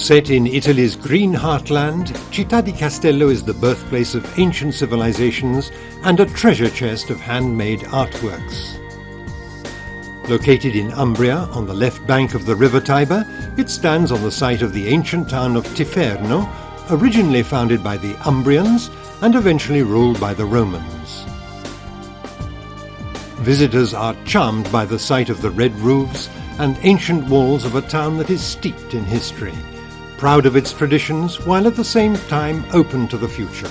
Set in Italy's green heartland, Città di Castello is the birthplace of ancient civilizations and a treasure chest of handmade artworks. Located in Umbria, on the left bank of the river Tiber, it stands on the site of the ancient town of Tiferno, originally founded by the Umbrians and eventually ruled by the Romans. Visitors are charmed by the sight of the red roofs and ancient walls of a town that is steeped in history, proud of its traditions while at the same time open to the future.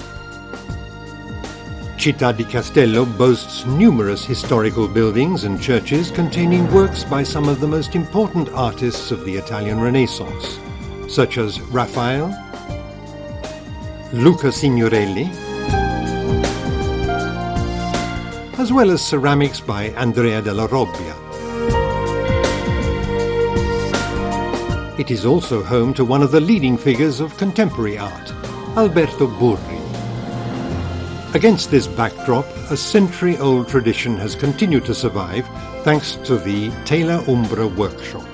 Città di Castello boasts numerous historical buildings and churches containing works by some of the most important artists of the Italian Renaissance, such as Raphael, Luca Signorelli, as well as ceramics by Andrea della Robbia. It is also home to one of the leading figures of contemporary art, Alberto Burri. Against this backdrop, a century-old tradition has continued to survive thanks to the Tela Umbra workshop.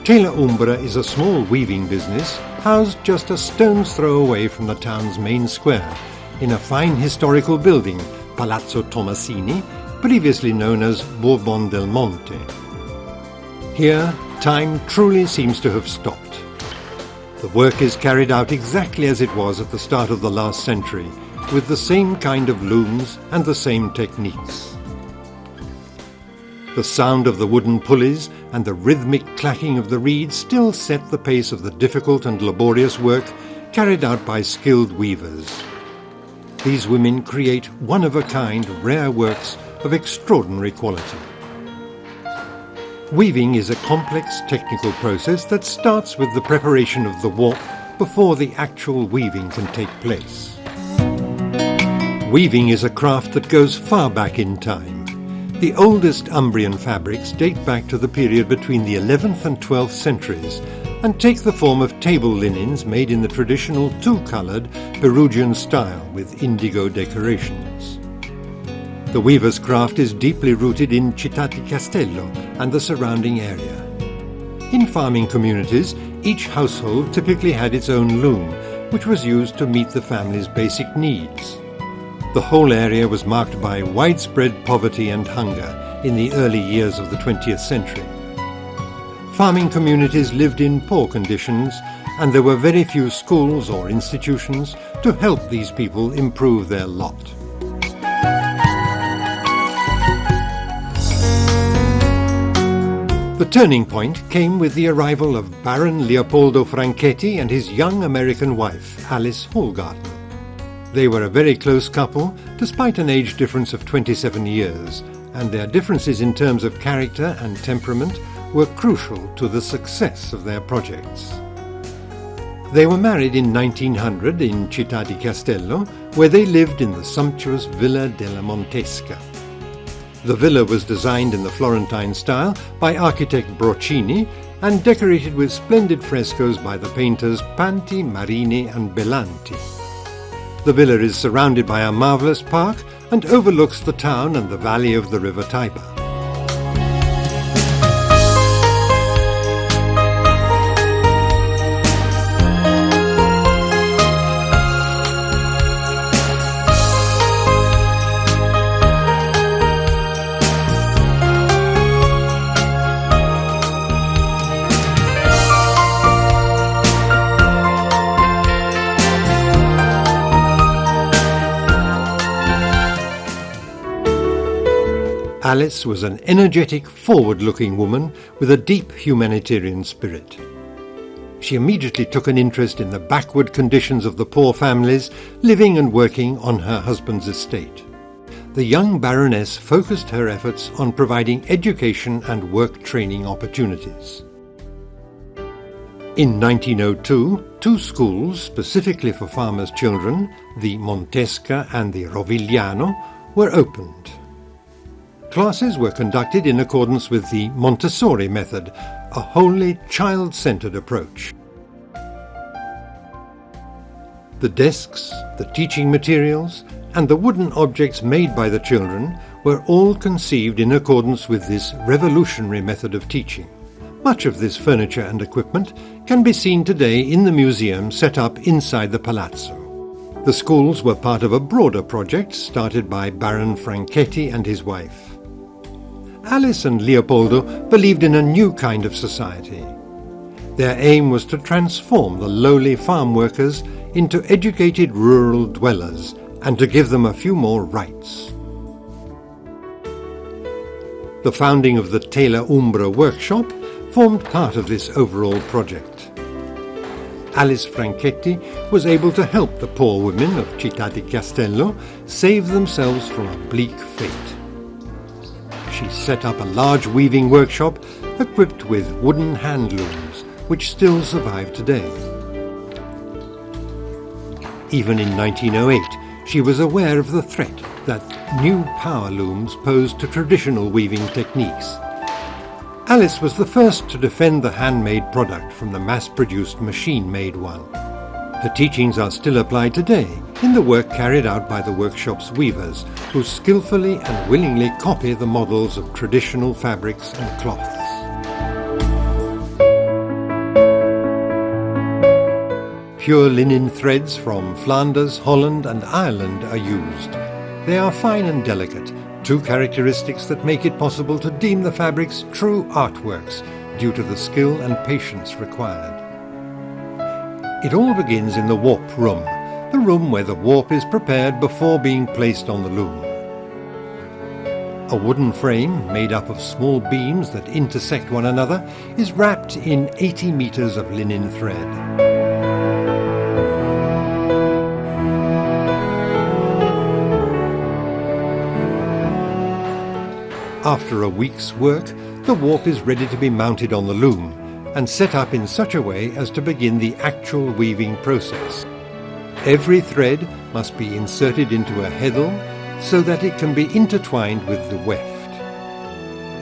Tela Umbra is a small weaving business housed just a stone's throw away from the town's main square in a fine historical building, Palazzo Tomasini, previously known as Bourbon del Monte. Here, time truly seems to have stopped. The work is carried out exactly as it was at the start of the last century, with the same kind of looms and the same techniques. The sound of the wooden pulleys and the rhythmic clacking of the reeds still set the pace of the difficult and laborious work carried out by skilled weavers. These women create one-of-a-kind rare works of extraordinary quality. Weaving is a complex technical process that starts with the preparation of the warp before the actual weaving can take place. Weaving is a craft that goes far back in time. The oldest Umbrian fabrics date back to the period between the 11th and 12th centuries and take the form of table linens made in the traditional two-coloured Perugian style with indigo decorations. The weaver's craft is deeply rooted in Città di Castello and the surrounding area. In farming communities, each household typically had its own loom, which was used to meet the family's basic needs. The whole area was marked by widespread poverty and hunger in the early years of the 20th century. Farming communities lived in poor conditions, and there were very few schools or institutions to help these people improve their lot. The turning point came with the arrival of Baron Leopoldo Franchetti and his young American wife, Alice Hallgarten. They were a very close couple, despite an age difference of 27 years, and their differences in terms of character and temperament were crucial to the success of their projects. They were married in 1900 in Città di Castello, where they lived in the sumptuous Villa della Montesca. The villa was designed in the Florentine style by architect Broccini and decorated with splendid frescoes by the painters Panti, Marini and Belanti. The villa is surrounded by a marvellous park and overlooks the town and the valley of the river Tiber. Alice was an energetic, forward-looking woman with a deep humanitarian spirit. She immediately took an interest in the backward conditions of the poor families living and working on her husband's estate. The young Baroness focused her efforts on providing education and work training opportunities. In 1902, two schools specifically for farmers' children, the Montesca and the Rovigliano, were opened. Classes were conducted in accordance with the Montessori method, a wholly child-centered approach. The desks, the teaching materials, and the wooden objects made by the children were all conceived in accordance with this revolutionary method of teaching. Much of this furniture and equipment can be seen today in the museum set up inside the palazzo. The schools were part of a broader project started by Baron Franchetti and his wife. Alice and Leopoldo believed in a new kind of society. Their aim was to transform the lowly farm workers into educated rural dwellers and to give them a few more rights. The founding of the Tela Umbra workshop formed part of this overall project. Alice Franchetti was able to help the poor women of Città di Castello save themselves from a bleak fate. She set up a large weaving workshop equipped with wooden hand looms, which still survive today. Even in 1908, she was aware of the threat that new power looms posed to traditional weaving techniques. Alice was the first to defend the handmade product from the mass-produced machine-made one. The teachings are still applied today in the work carried out by the workshop's weavers, who skillfully and willingly copy the models of traditional fabrics and cloths. Pure linen threads from Flanders, Holland and Ireland are used. They are fine and delicate, two characteristics that make it possible to deem the fabrics true artworks due to the skill and patience required. It all begins in the warp room, the room where the warp is prepared before being placed on the loom. A wooden frame made up of small beams that intersect one another is wrapped in 80 meters of linen thread. After a week's work, the warp is ready to be mounted on the loom and set up in such a way as to begin the actual weaving process. Every thread must be inserted into a heddle so that it can be intertwined with the weft.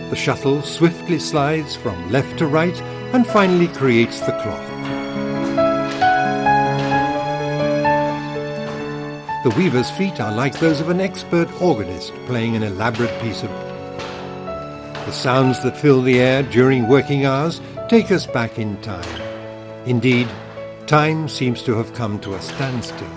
The shuttle swiftly slides from left to right and finally creates the cloth. The weaver's feet are like those of an expert organist playing an elaborate piece of. The sounds that fill the air during working hours take us back in time. Indeed, time seems to have come to a standstill.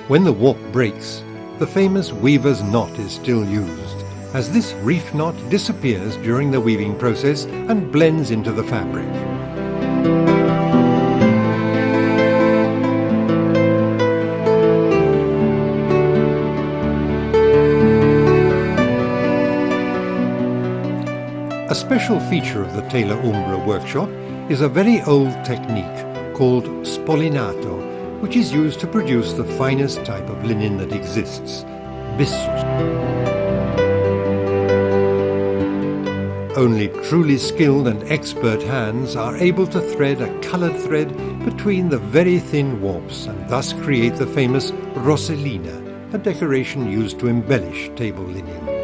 When the warp breaks, the famous weaver's knot is still used, as this reef knot disappears during the weaving process and blends into the fabric. A special feature of the Tela Umbra workshop is a very old technique called spolinato, which is used to produce the finest type of linen that exists, bissus. Only truly skilled and expert hands are able to thread a coloured thread between the very thin warps and thus create the famous rosellina, a decoration used to embellish table linen.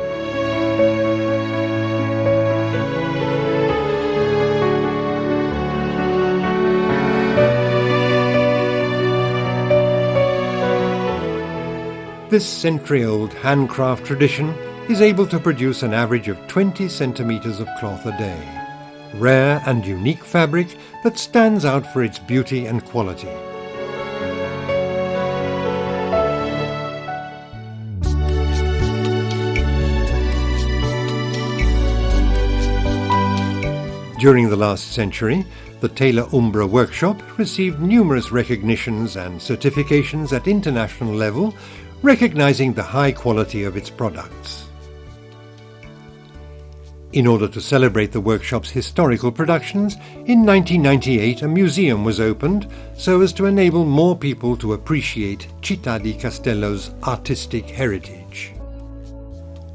This century-old handcraft tradition is able to produce an average of 20 centimeters of cloth a day. Rare and unique fabric that stands out for its beauty and quality. During the last century, the Tela Umbra workshop received numerous recognitions and certifications at international level, recognizing the high quality of its products. In order to celebrate the workshop's historical productions, in 1998 a museum was opened so as to enable more people to appreciate Città di Castello's artistic heritage.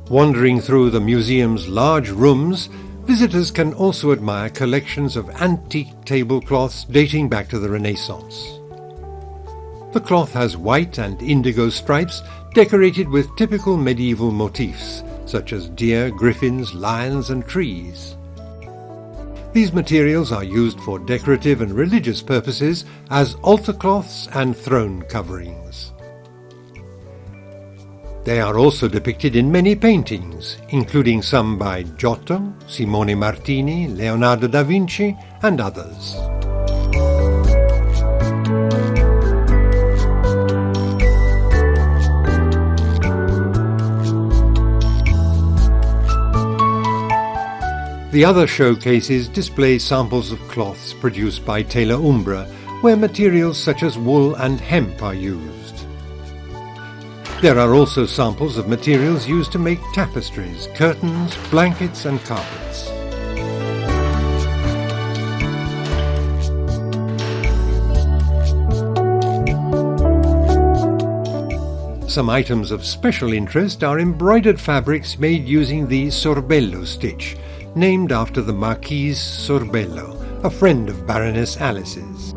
Wandering through the museum's large rooms, visitors can also admire collections of antique tablecloths dating back to the Renaissance. The cloth has white and indigo stripes decorated with typical medieval motifs, such as deer, griffins, lions and trees. These materials are used for decorative and religious purposes as altar cloths and throne coverings. They are also depicted in many paintings, including some by Giotto, Simone Martini, Leonardo da Vinci, and others. The other showcases display samples of cloths produced by Tela Umbra, where materials such as wool and hemp are used. There are also samples of materials used to make tapestries, curtains, blankets and carpets. Some items of special interest are embroidered fabrics made using the sorbello stitch, named after the Marquise Sorbello, a friend of Baroness Alice's.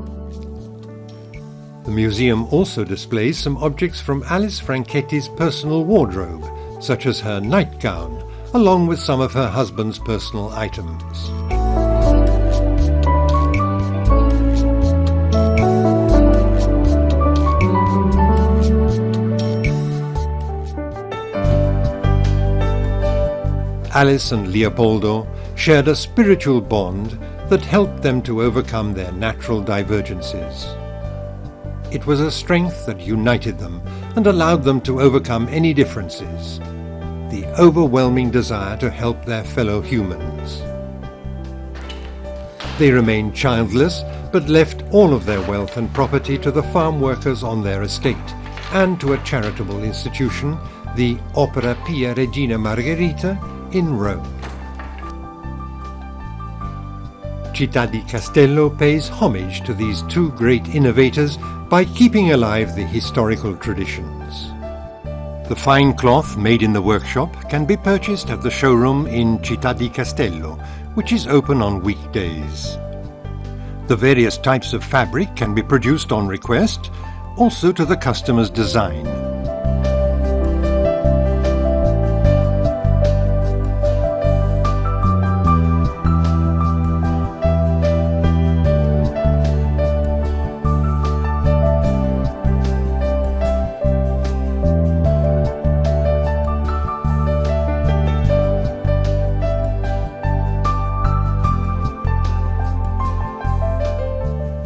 The museum also displays some objects from Alice Franchetti's personal wardrobe, such as her nightgown, along with some of her husband's personal items. Alice and Leopoldo shared a spiritual bond that helped them to overcome their natural divergences. It was a strength that united them and allowed them to overcome any differences, the overwhelming desire to help their fellow humans. They remained childless, but left all of their wealth and property to the farm workers on their estate and to a charitable institution, the Opera Pia Regina Margherita, in Rome. Città di Castello pays homage to these two great innovators by keeping alive the historical traditions. The fine cloth made in the workshop can be purchased at the showroom in Città di Castello, which is open on weekdays. The various types of fabric can be produced on request, also to the customer's design.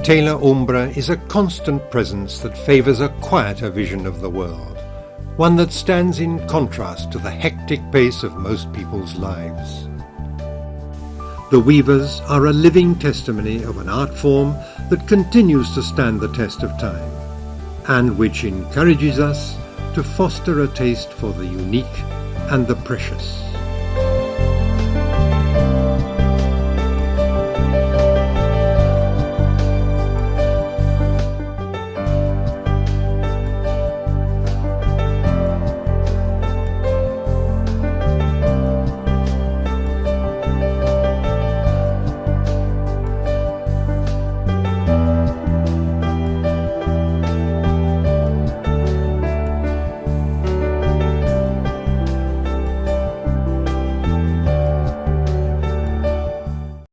Tela Umbra is a constant presence that favours a quieter vision of the world, one that stands in contrast to the hectic pace of most people's lives. The weavers are a living testimony of an art form that continues to stand the test of time, and which encourages us to foster a taste for the unique and the precious.